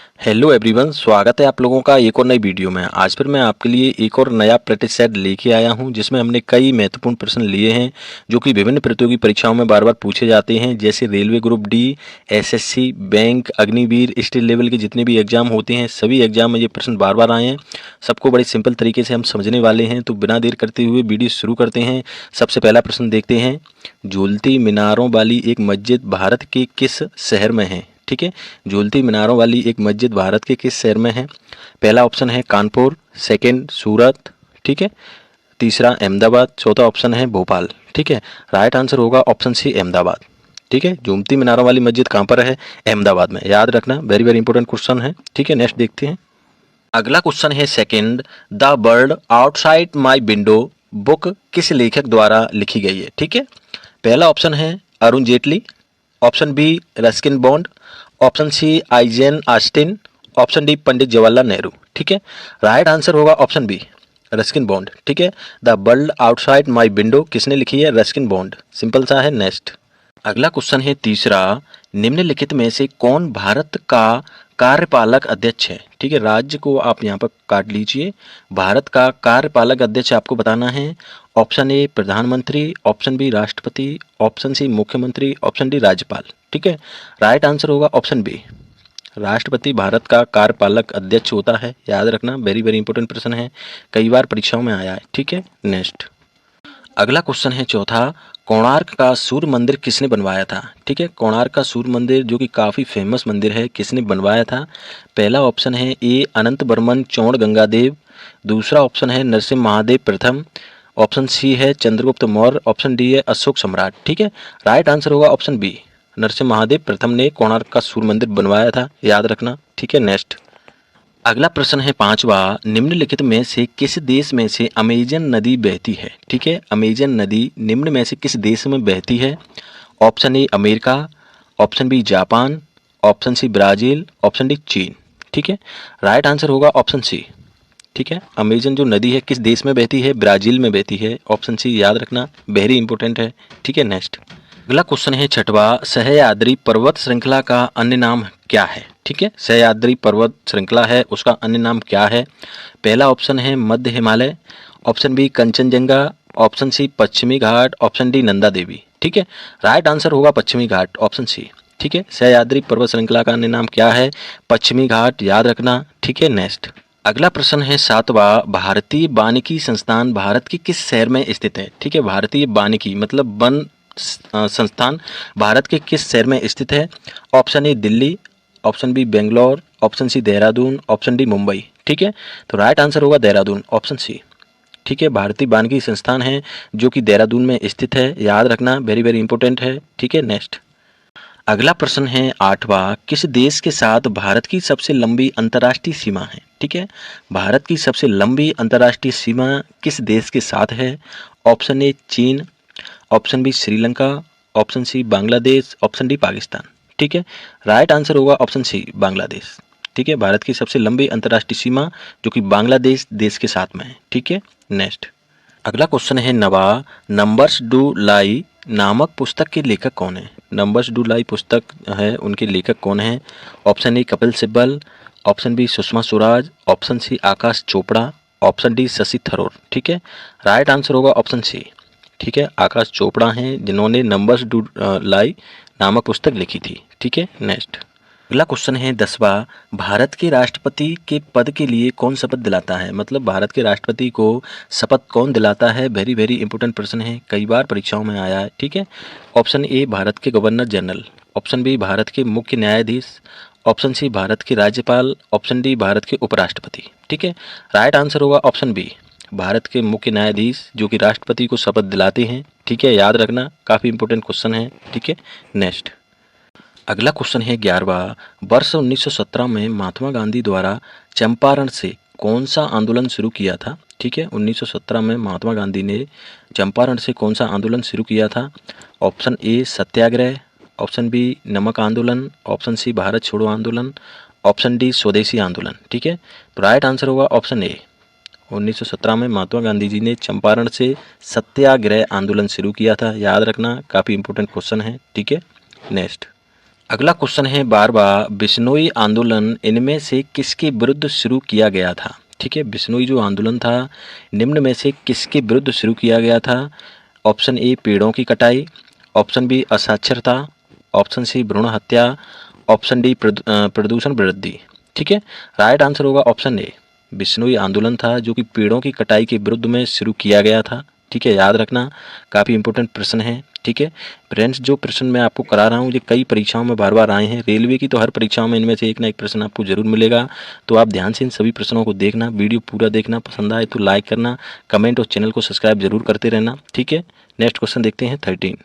Hello everyone, स्वागत है आप लोगों का एक और नई वीडियो में। आज फिर मैं आपके लिए एक और नया प्रैक्टिस सेट लेके आया हूं, जिसमें हमने कई महत्वपूर्ण प्रश्न लिए हैं जो कि विभिन्न प्रतियोगी परीक्षाओं में बार बार पूछे जाते हैं। जैसे railway group D, SSC, bank, Agniveer, state level के जितने भी एग्जाम होते हैं, सभी एग्जाम में ये प्रश्न बार बार आए हैं। सबको बड़े सिंपल तरीके से हम समझने वाले हैं, तो बिना देर करते हुए वीडियो शुरू करते हैं। सबसे पहला प्रश्न देखते हैं। झूलती मीनारों वाली एक मस्जिद भारत के किस शहर में है? ठीक है, झूलती मीनारों वाली एक मस्जिद भारत के किस शहर में है? पहला ऑप्शन है कानपुर, सेकंड सूरत, ठीक है, तीसरा अहमदाबाद, चौथा ऑप्शन है भोपाल। ठीक है, राइट आंसर होगा ऑप्शन सी अहमदाबाद। ठीक है, झूमती मीनारों वाली मस्जिद कहाँ पर है? अहमदाबाद में, याद रखना, वेरी वेरी इंपॉर्टेंट क्वेश्चन है। ठीक है, नेक्स्ट देखते हैं। अगला क्वेश्चन है second. The bird outside my window book किस लेखक द्वारा लिखी गई है? ठीक है, पहला ऑप्शन है Arun Jaitley, option B Ruskin Bond, option C आइजेन आस्टिन, ऑप्शन डी पंडित जवाहरलाल नेहरू। ठीक है, राइट आंसर होगा ऑप्शन बी रस्किन बॉन्ड। ठीक है, the world outside my window किसने लिखी है? रस्किन बॉन्ड, सिंपल सा है। नेक्स्ट अगला क्वेश्चन है तीसरा। निम्नलिखित में से कौन भारत का कार्यपालक अध्यक्ष है? ठीक है, राज्य को आप यहाँ पर काट लीजिए। भारत का कार्यपालक अध्यक्ष आपको बताना है। ऑप्शन ए प्रधानमंत्री, ऑप्शन बी राष्ट्रपति, ऑप्शन सी मुख्यमंत्री, ऑप्शन डी राज्यपाल। ठीक है, राइट आंसर होगा ऑप्शन बी राष्ट्रपति भारत का कार्यपालक अध्यक्ष होता है, याद रखना, वेरी वेरी इंपॉर्टेंट प्रश्न है, कई बार परीक्षाओं में आया है। ठीक है, नेक्स्ट अगला क्वेश्चन है चौथा। कोणार्क का सूर्य मंदिर किसने बनवाया था? ठीक है, कोणार्क का सूर्य मंदिर जो कि काफ़ी फेमस मंदिर है, किसने बनवाया था? पहला ऑप्शन है ए अनंत बर्मन चौड़ गंगादेव, दूसरा ऑप्शन है नरसिम्हा महादेव प्रथम, ऑप्शन सी है चंद्रगुप्त मौर्य, ऑप्शन डी है अशोक सम्राट। ठीक है, राइट आंसर होगा ऑप्शन बी नरसिम्हा महादेव प्रथम ने कोणार्क का सूर्य मंदिर बनवाया था, याद रखना। ठीक है, नेक्स्ट अगला प्रश्न है पांचवा। निम्नलिखित में से किस देश में से अमेजन नदी बहती है? ठीक है, अमेजन नदी निम्न में से किस देश में बहती है? Option A America, option B Japan, option C Brazil, option D चीन। ठीक है, राइट आंसर होगा ऑप्शन सी। ठीक है, अमेजन जो नदी है किस देश में बहती है? ब्राजील में बहती है, ऑप्शन सी, याद रखना, वेरी इंपॉर्टेंट है। ठीक है, नेक्स्ट अगला क्वेश्चन है छठवा। सह्याद्री पर्वत श्रृंखला का अन्य नाम क्या है? ठीक है, सह्याद्री पर्वत श्रृंखला है, उसका अन्य नाम क्या है? पहला ऑप्शन है मध्य Himalaya, option B Kanchenjunga, option C पश्चिमी घाट, ऑप्शन डी नंदा देवी। ठीक है, राइट आंसर होगा पश्चिमी घाट, ऑप्शन सी। ठीक है, सह्याद्री पर्वत श्रृंखला का अन्य नाम क्या है? पश्चिमी घाट, याद रखना। ठीक है, नेक्स्ट अगला प्रश्न है सातवां। भारतीय वानिकी संस्थान भारत के किस शहर में स्थित है? ठीक है, भारतीय वानिकी मतलब वन संस्थान भारत के किस शहर में स्थित है? Option A Delhi, option B Bangalore, option C Dehradun, option D Mumbai. ठीक है, तो राइट आंसर होगा देहरादून, ऑप्शन सी। ठीक है, भारतीय वानिकी संस्थान है जो कि देहरादून में स्थित है, याद रखना, वेरी वेरी इंपॉर्टेंट है। ठीक है, नेक्स्ट अगला प्रश्न है आठवां। किस देश के साथ भारत की सबसे लंबी अंतर्राष्ट्रीय सीमा है? ठीक है, भारत की सबसे लंबी अंतर्राष्ट्रीय सीमा किस देश के साथ है? ऑप्शन ए चीन, option B Sri Lanka, option C Bangladesh, option D Pakistan. ठीक है, राइट आंसर होगा ऑप्शन सी बांग्लादेश। ठीक है, भारत की सबसे लंबी अंतर्राष्ट्रीय सीमा जो कि बांग्लादेश देश के साथ में है। ठीक है, नेक्स्ट अगला क्वेश्चन है नवा। नंबर्स डू लाई नामक पुस्तक के लेखक कौन है? नंबर्स डू लाई पुस्तक है, उनके लेखक कौन है? Option A Kapil Sibal, option B Sushma Swaraj, option C Akash Chopra, option D Shashi Tharoor. ठीक है, राइट आंसर होगा ऑप्शन सी। ठीक है, आकाश चोपड़ा हैं जिन्होंने नंबर्स डू लाई नामक पुस्तक लिखी थी। ठीक है, नेक्स्ट अगला क्वेश्चन है दसवां। भारत के राष्ट्रपति के पद के लिए कौन शपथ दिलाता है? मतलब भारत के राष्ट्रपति को शपथ कौन दिलाता है? वेरी वेरी इंपॉर्टेंट प्रश्न है, कई बार परीक्षाओं में आया है। ठीक है, ऑप्शन ए भारत के governor general, option B Bharat के मुख्य न्यायाधीश, ऑप्शन सी भारत के राज्यपाल, ऑप्शन डी भारत के उपराष्ट्रपति। ठीक है, राइट आंसर होगा ऑप्शन बी भारत के मुख्य न्यायाधीश जो कि राष्ट्रपति को शपथ दिलाते हैं। ठीक है, याद रखना, काफ़ी इंपॉर्टेंट क्वेश्चन है। ठीक है, नेक्स्ट अगला क्वेश्चन है 11वां। वर्ष 1917 में महात्मा गांधी द्वारा चंपारण से कौन सा आंदोलन शुरू किया था? ठीक है, 1917 में महात्मा गांधी ने चंपारण से कौन सा आंदोलन शुरू किया था? Option A satyagraha, option B नमक आंदोलन, ऑप्शन सी भारत छोड़ो आंदोलन, ऑप्शन डी स्वदेशी आंदोलन। ठीक है, तो राइट आंसर होगा ऑप्शन ए 1917 में महात्मा गांधी जी ने चंपारण से सत्याग्रह आंदोलन शुरू किया था, याद रखना, काफ़ी इंपॉर्टेंट क्वेश्चन है। ठीक है, नेक्स्ट अगला क्वेश्चन है 12वां, बिश्नोई आंदोलन इनमें से किसके विरुद्ध शुरू किया गया था? ठीक है, बिश्नोई जो आंदोलन था निम्न में से किसके विरुद्ध शुरू किया गया था? ऑप्शन ए पेड़ों की कटाई, ऑप्शन बी असाक्षरता, ऑप्शन सी भ्रूण हत्या, ऑप्शन डी प्रदूषण वृद्धि। ठीक है, राइट आंसर होगा ऑप्शन ए। बिश्नोई आंदोलन था जो कि पेड़ों की कटाई के विरुद्ध में शुरू किया गया था। ठीक है, याद रखना, काफ़ी इंपॉर्टेंट प्रश्न है। ठीक है फ्रेंड्स, जो प्रश्न मैं आपको करा रहा हूँ ये कई परीक्षाओं में बार बार आए हैं, रेलवे की तो हर परीक्षाओं में इनमें से एक ना एक प्रश्न आपको जरूर मिलेगा। तो आप ध्यान से इन सभी प्रश्नों को देखना, वीडियो पूरा देखना, पसंद आए तो लाइक करना, कमेंट और चैनल को सब्सक्राइब जरूर करते रहना। ठीक है, नेक्स्ट क्वेश्चन देखते हैं 13।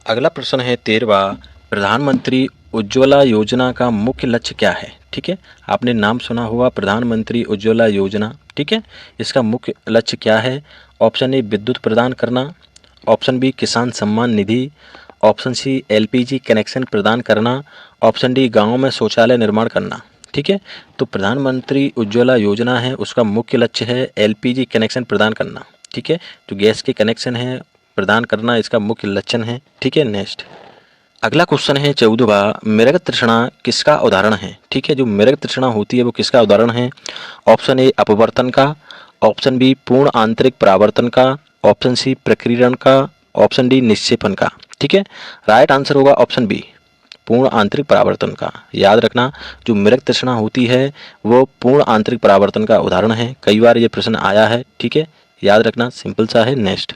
अगला प्रश्न है 13वां, प्रधानमंत्री उज्ज्वला योजना का मुख्य लक्ष्य क्या है? ठीक है, आपने नाम सुना होगा प्रधानमंत्री उज्ज्वला योजना। ठीक है, इसका मुख्य लक्ष्य क्या है? ऑप्शन ए विद्युत प्रदान करना, ऑप्शन बी किसान Samman Nidhi, option C LPG connection प्रदान करना, ऑप्शन डी गाँव में शौचालय निर्माण करना। ठीक है, तो प्रधानमंत्री उज्ज्वला योजना है उसका मुख्य लक्ष्य है एलपीजी कनेक्शन प्रदान करना। ठीक है, जो गैस के कनेक्शन है प्रदान करना इसका मुख्य लक्ष्य है। ठीक है, नेक्स्ट अगला क्वेश्चन है 14वां, मृग तृष्णा किसका उदाहरण है? ठीक है, जो मृग तृष्णा होती है वो किसका उदाहरण है? ऑप्शन ए अपवर्तन का, ऑप्शन बी पूर्ण आंतरिक परावर्तन का, ऑप्शन सी प्रकीर्णन का, ऑप्शन डी निक्षेपण का। ठीक है, राइट आंसर होगा ऑप्शन बी पूर्ण आंतरिक परावर्तन का। याद रखना, जो मृग तृष्णा होती है वो पूर्ण आंतरिक परावर्तन का उदाहरण है, कई बार ये प्रश्न आया है। ठीक है, याद रखना, सिंपल सा है। नेक्स्ट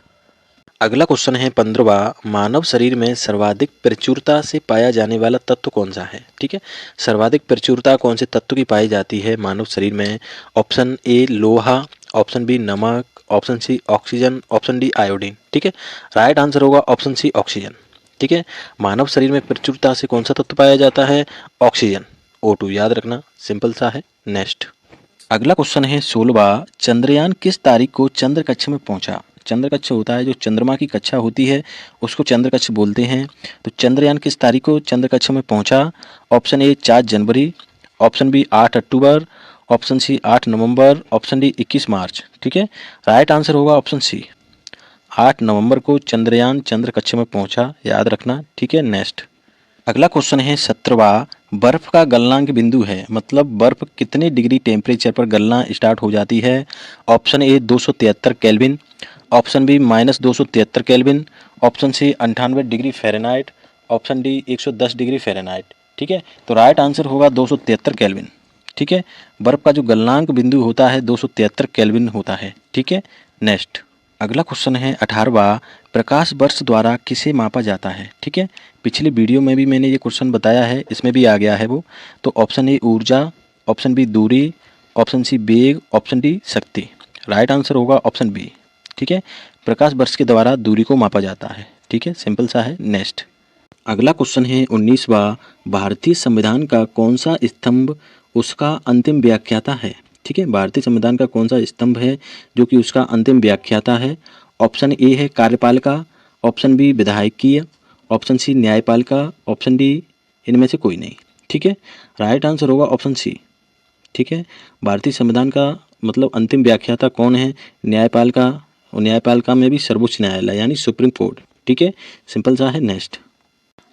अगला क्वेश्चन है 15वां, मानव शरीर में सर्वाधिक प्रचुरता से पाया जाने वाला तत्व कौन सा है? ठीक है, सर्वाधिक प्रचुरता कौन से तत्व की पाई जाती है मानव शरीर में? ऑप्शन ए लोहा, ऑप्शन बी नमक, option C oxygen, option D iodine. ठीक है, राइट आंसर होगा ऑप्शन सी ऑक्सीजन। ठीक है, मानव शरीर में प्रचुरता से कौन सा तत्व पाया जाता है? Oxygen, O2। याद रखना, सिंपल सा है। नेक्स्ट अगला क्वेश्चन है 16वां, चंद्रयान किस तारीख को चंद्र कक्ष में पहुंचा? चंद्र कक्ष होता है जो चंद्रमा की कक्षा होती है उसको चंद्र कक्ष बोलते हैं। तो चंद्रयान किस तारीख को चंद्र कक्ष में पहुंचा? ऑप्शन ए 4 जनवरी, ऑप्शन बी 8 अक्टूबर, ऑप्शन सी 8 नवंबर, ऑप्शन डी 21 मार्च। ठीक है, राइट आंसर होगा ऑप्शन सी 8 नवंबर को चंद्रयान चंद्र कक्ष में पहुंचा। याद रखना। ठीक है, नेक्स्ट अगला क्वेश्चन है 17वां, बर्फ का गलनांक बिंदु है, मतलब बर्फ कितने डिग्री टेम्परेचर पर गलना स्टार्ट हो जाती है? Option A 273 kelvin, option B -273 kelvin, option C 98 degree Fahrenheit, option D 110 degree Fahrenheit. ठीक है, तो राइट आंसर होगा 273 केल्विन। ठीक है, बर्फ का जो गलनांक बिंदु होता है 273 केल्विन होता है। ठीक है, नेक्स्ट अगला क्वेश्चन है 18वां, प्रकाश वर्ष द्वारा किसे मापा जाता है? ठीक है, पिछली वीडियो में भी मैंने ये क्वेश्चन बताया है, इसमें भी आ गया है वो। तो ऑप्शन ए ऊर्जा, ऑप्शन बी दूरी, ऑप्शन सी वेग, ऑप्शन डी शक्ति। राइट आंसर होगा ऑप्शन बी। ठीक है, प्रकाश वर्ष के द्वारा दूरी को मापा जाता है। ठीक है, सिंपल सा है। नेक्स्ट अगला क्वेश्चन है 19वां, भारतीय संविधान का कौन सा स्तंभ उसका अंतिम व्याख्याता है? ठीक है, भारतीय संविधान का कौन सा स्तंभ है जो कि उसका अंतिम व्याख्याता है? ऑप्शन ए है कार्यपालिका, ऑप्शन बी विधायकीय, ऑप्शन सी न्यायपालिका, ऑप्शन डी इनमें से कोई नहीं। ठीक है, राइट आंसर होगा ऑप्शन सी। ठीक है, भारतीय संविधान का मतलब अंतिम व्याख्याता कौन है? न्यायपालिका, और न्यायपालिका में भी सर्वोच्च न्यायालय यानी सुप्रीम कोर्ट। ठीक है, सिंपल सा है। नेक्स्ट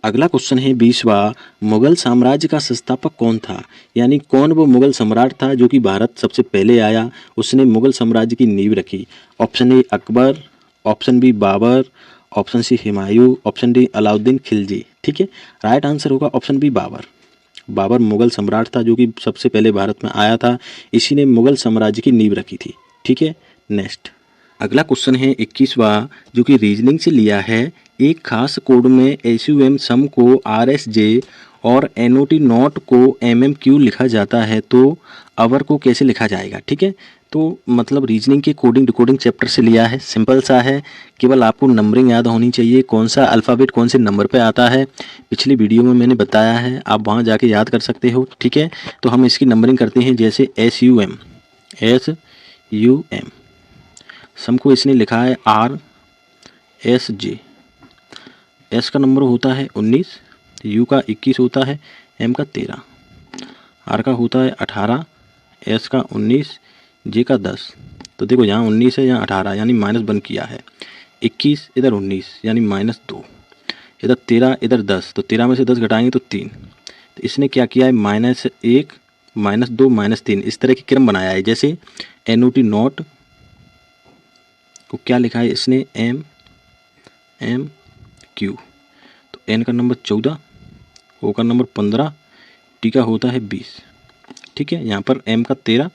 अगला क्वेश्चन है 20वां, मुगल साम्राज्य का संस्थापक कौन था? यानी कौन वो मुगल सम्राट था जो कि भारत सबसे पहले आया, उसने मुगल साम्राज्य की नींव रखी? Option A Akbar, option B Babur, option C Humayun, option D Alauddin Khilji. ठीक है, राइट आंसर होगा ऑप्शन बी बाबर। बाबर मुगल सम्राट था जो कि सबसे पहले भारत में आया था, इसी ने मुगल साम्राज्य की नींव रखी थी। ठीक है, नेक्स्ट अगला क्वेश्चन है 21वां जो कि रीजनिंग से लिया है। एक खास कोड में SUM सम को RSJ और NOT नॉट को MMQ लिखा जाता है तो अवर को कैसे लिखा जाएगा? ठीक है, तो मतलब रीजनिंग के कोडिंग डिकोडिंग चैप्टर से लिया है, सिंपल सा है। केवल आपको नंबरिंग याद होनी चाहिए, कौन सा अल्फ़ाबेट कौन से नंबर पे आता है, पिछली वीडियो में मैंने बताया है, आप वहाँ जाके याद कर सकते हो। ठीक है, तो हम इसकी नंबरिंग करते हैं, जैसे SUM सम को इसने लिखा है RSJ। S का नंबर होता है 19, U का 21 होता है, M का 13, R का होता है 18, S का 19, J का 10। तो देखो यहाँ 19 है, यहाँ 18 यानी -1 किया है, 21 इधर 19 यानी -2। इधर 13 इधर 10, तो 13 में से 10 घटाएंगे तो 3। तो इसने क्या किया है, -1 -2 -3 इस तरह की क्रम बनाया है। जैसे NOT नॉट को क्या लिखा है इसने, MQ, तो N का नंबर 14, O का नंबर 15, T का होता है 20। ठीक है, यहाँ पर M का 13,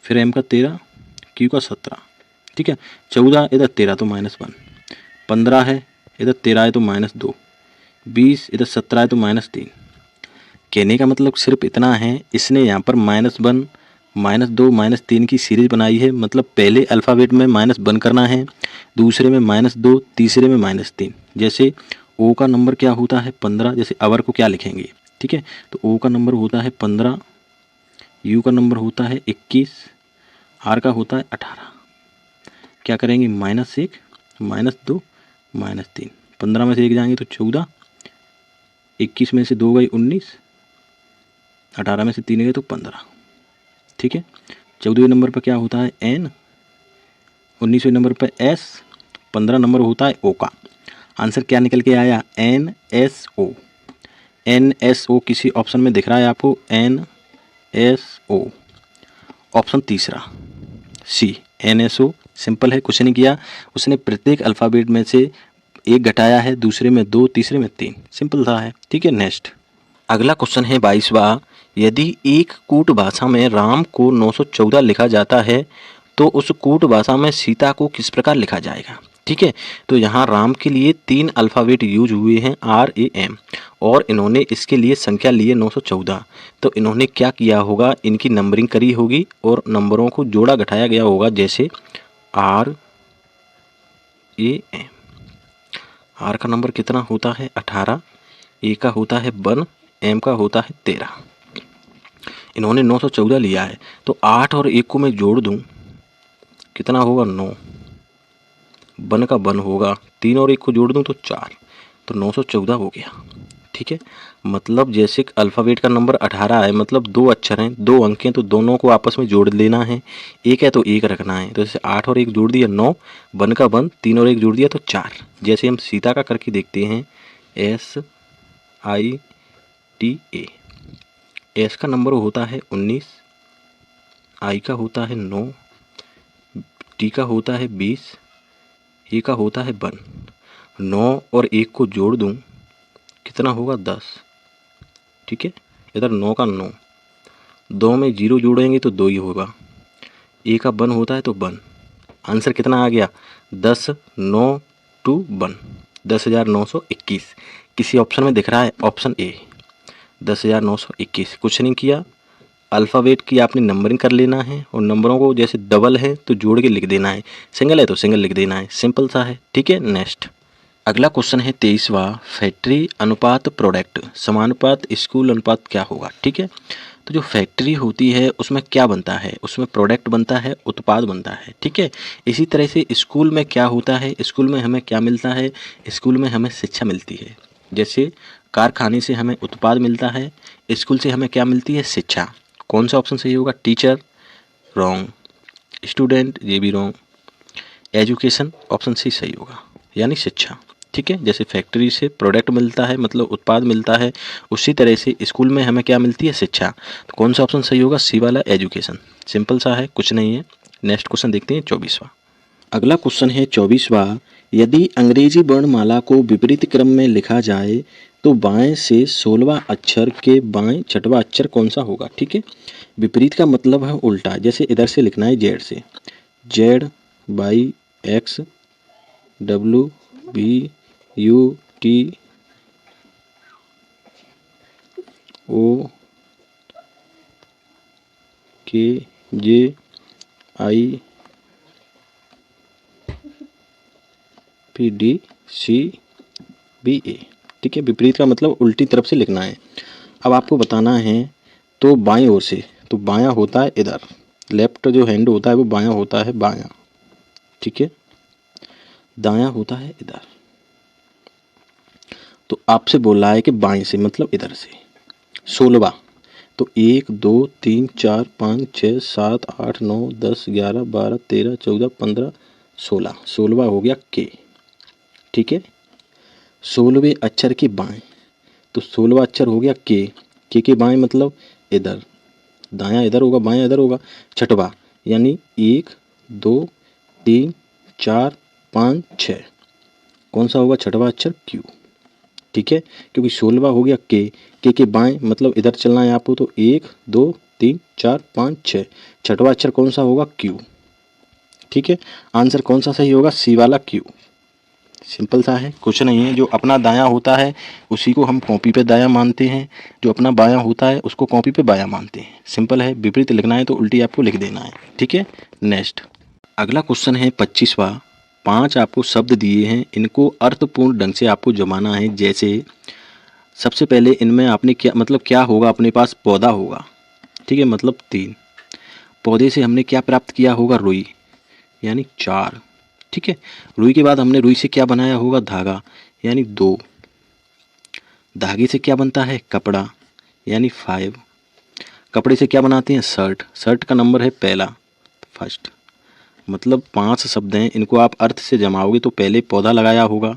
फिर M का 13, Q का 17। ठीक है, 14 इधर 13 तो -1, 15 है इधर 13 है तो -2, 20 इधर 17 है तो -3। कहने का मतलब सिर्फ इतना है, इसने यहाँ पर -1 -2 -3 की सीरीज बनाई है। मतलब पहले अल्फ़ाबेट में -1 करना है, दूसरे में -2, तीसरे में -3। जैसे O का नंबर क्या होता है 15, जैसे अवर को क्या लिखेंगे, ठीक है, तो O का नंबर होता है 15, U का नंबर होता है 21, R का होता है 18। क्या करेंगे, -1 -2 -3, 15 में से 1 जाएंगे तो 14, 21 में से 2 गए 19, 18 में से 3 गए तो 15। ठीक है, 14वें नंबर पर क्या होता है N, 19वें नंबर पर S, 15 नंबर होता है O का। आंसर क्या निकल के आया, NSO। NSO किसी ऑप्शन में दिख रहा है आपको, NSO। ऑप्शन तीसरा C, NSO। सिंपल है, कुछ नहीं किया, उसने प्रत्येक अल्फ़ाबेट में से 1 घटाया है, दूसरे में 2, तीसरे में 3। सिंपल सा है। ठीक है, नेक्स्ट अगला क्वेश्चन है 22वां। यदि एक कूट भाषा में राम को 914 लिखा जाता है तो उस कूट भाषा में सीता को किस प्रकार लिखा जाएगा। ठीक है, तो यहाँ राम के लिए 3 अल्फ़ाबेट यूज हुए हैं, RAM, और इन्होंने इसके लिए संख्या ली है 914। तो इन्होंने क्या किया होगा, इनकी नंबरिंग करी होगी और नंबरों को जोड़ा घटाया गया होगा। जैसे RAM, R का नंबर कितना होता है 18, A का होता है 1, M का होता है 13। इन्होंने 914 लिया है, तो 8 और 1 को मैं जोड़ दूं कितना होगा 9, 1 का 1 होगा, 3 और 1 को जोड़ दूं तो 4, तो 914 हो गया। ठीक है, मतलब जैसे अल्फ़ाबेट का नंबर 18 है, मतलब 2 अक्षर हैं, 2 अंक हैं, तो दोनों को आपस में जोड़ लेना है। 1 है तो 1 रखना है, तो जैसे 8 और 1 जोड़ दिया 9, 1 का 1, 3 और 1 जोड़ दिया तो 4। जैसे हम सीता का करके देखते हैं, SITA, S का नंबर होता है 19, I का होता है 9, T का होता है 20, A का होता है 1। 9 और 1 को जोड़ दूं कितना होगा 10। ठीक है, इधर 9 का 9, 2 में 0 जोड़ेंगे तो 2 ही होगा, A का 1 होता है तो 1। आंसर कितना आ गया 10, 9 टू 1, 10,921। किसी ऑप्शन में दिख रहा है ऑप्शन A, 10,921। कुछ नहीं किया, अल्फ़ाबेट की आपने नंबरिंग कर लेना है और नंबरों को जैसे डबल है तो जोड़ के लिख देना है, सिंगल है तो सिंगल लिख देना है। सिंपल सा है। ठीक है, नेक्स्ट अगला क्वेश्चन है 23वां। फैक्ट्री अनुपात प्रोडक्ट समानुपात स्कूल अनुपात क्या होगा। ठीक है, तो जो फैक्ट्री होती है उसमें क्या बनता है, उसमें प्रोडक्ट बनता है, उत्पाद बनता है। ठीक है, इसी तरह से स्कूल में क्या होता है, स्कूल में हमें क्या मिलता है, स्कूल में हमें शिक्षा मिलती है। जैसे कारखाने से हमें उत्पाद मिलता है, स्कूल से हमें क्या मिलती है, शिक्षा। कौन सा ऑप्शन सही होगा, टीचर रॉन्ग, स्टूडेंट ये भी रॉन्ग, एजुकेशन ऑप्शन सी सही होगा, यानी शिक्षा। ठीक है, जैसे फैक्ट्री से प्रोडक्ट मिलता है मतलब उत्पाद मिलता है, उसी तरह से स्कूल में हमें क्या मिलती है, शिक्षा। तो कौन सा ऑप्शन सही होगा, सी वाला एजुकेशन। सिंपल सा है, कुछ नहीं है। नेक्स्ट क्वेश्चन देखते हैं 24वां। अगला क्वेश्चन है 24वां। यदि अंग्रेजी वर्णमाला को विपरीत क्रम में लिखा जाए तो बाएं से 16वां अक्षर के बाएं छठवां अक्षर कौन सा होगा। ठीक है, विपरीत का मतलब है उल्टा। जैसे इधर से लिखना है जेड से, ZWBUTOKJIPDCBA। ठीक है, विपरीत का मतलब उल्टी तरफ से लिखना है। अब आपको बताना है तो बाएं ओर से, तो बायां होता है इधर, लेफ्ट जो हैंड होता है वो बायां होता है, बायां। ठीक है, दायां होता है इधर। तो आपसे बोल रहा है कि बाएं से मतलब इधर से। 16वां, तो 1 2 3 4 5 6 7 8 9 10 11 12 13 14 15 16, 16वां हो गया के। ठीक है, 16वें अक्षर के बाएं, तो 16वां अक्षर हो गया के बाएं मतलब इधर, दायां इधर होगा, बायां इधर होगा। छठवा यानी 1 2 3 4 5 6, कौन सा होगा छठवा अक्षर? क्यू। ठीक है, क्योंकि 16वां हो गया के बाएं मतलब इधर चलना है आपको, तो 1 2 3 4 5 6, छठवा अक्षर कौन सा होगा? क्यू। ठीक है, आंसर कौन सा सही होगा? सी वाला क्यू। सिंपल सा है, कुछ नहीं है। जो अपना दायां होता है उसी को हम कॉपी पे दायां मानते हैं, जो अपना बायां होता है उसको कॉपी पे बायां मानते हैं। सिंपल है, विपरीत लिखना है तो उल्टी आपको लिख देना है। ठीक है, नेक्स्ट अगला क्वेश्चन है 25वां। 5 आपको शब्द दिए हैं, इनको अर्थपूर्ण ढंग से आपको जमाना है। जैसे सबसे पहले इनमें आपने क्या मतलब क्या होगा? अपने पास पौधा होगा, ठीक है, मतलब 3। पौधे से हमने क्या प्राप्त किया होगा? रुई, यानी 4। ठीक है, रुई के बाद हमने रुई से क्या बनाया होगा? धागा, यानी 2। धागे से क्या बनता है? कपड़ा, यानी 5। कपड़े से क्या बनाते हैं? शर्ट, शर्ट का नंबर है पहला, फर्स्ट। मतलब 5 शब्द हैं, इनको आप अर्थ से जमाओगे तो पहले पौधा लगाया होगा,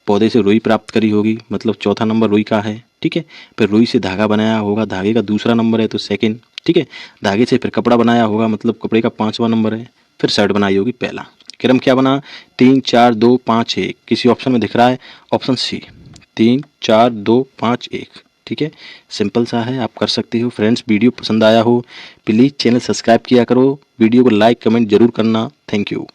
पौधे से रुई प्राप्त करी होगी, मतलब चौथा नंबर रुई का है। ठीक है, फिर रुई से धागा बनाया होगा, धागे का दूसरा नंबर है तो सेकंड। ठीक है, धागे से फिर कपड़ा बनाया होगा, मतलब कपड़े का 5वां नंबर है। फिर शर्ट बनाई होगी पहला। क्रम क्या बना? 3 4 2 5 1। किसी ऑप्शन में दिख रहा है? Option C, 3 4 2 5 1। ठीक है, सिंपल सा है, आप कर सकते हो। फ्रेंड्स, वीडियो पसंद आया हो प्लीज़ चैनल सब्सक्राइब किया करो, वीडियो को लाइक कमेंट जरूर करना। Thank you.